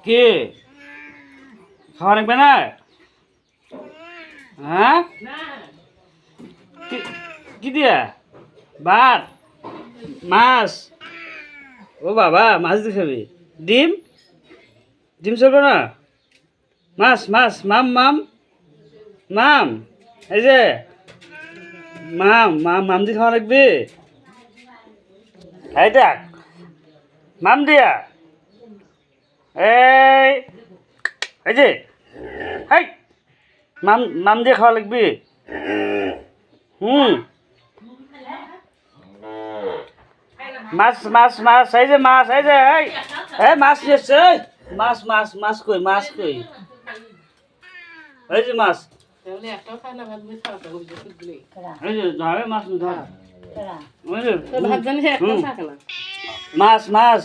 কি খাওয়া লাগবে না? হ্যাঁ কি দিয়া ভাত মাছ? ও বাবা মাছ দিয়ে খাবি? ডিম ডিম চলবে না? মাছ মাছ মাম মাম মাম এই যে মাম মাম মাম দিয়ে খাওয়া লাগবে। এই দেখ মাম দিয়া এই এই যে হাই মাম মাম দিয়ে খাওয়া লাগবে। মাছ মাছ মাছ এই যে মাছ এই যে এই মাছ নিয়ে এসছে মাছ মাছ মাছ কই মাছ কই এই যে মাছ এই যে ধরে মাছ ধর মাছ মাছ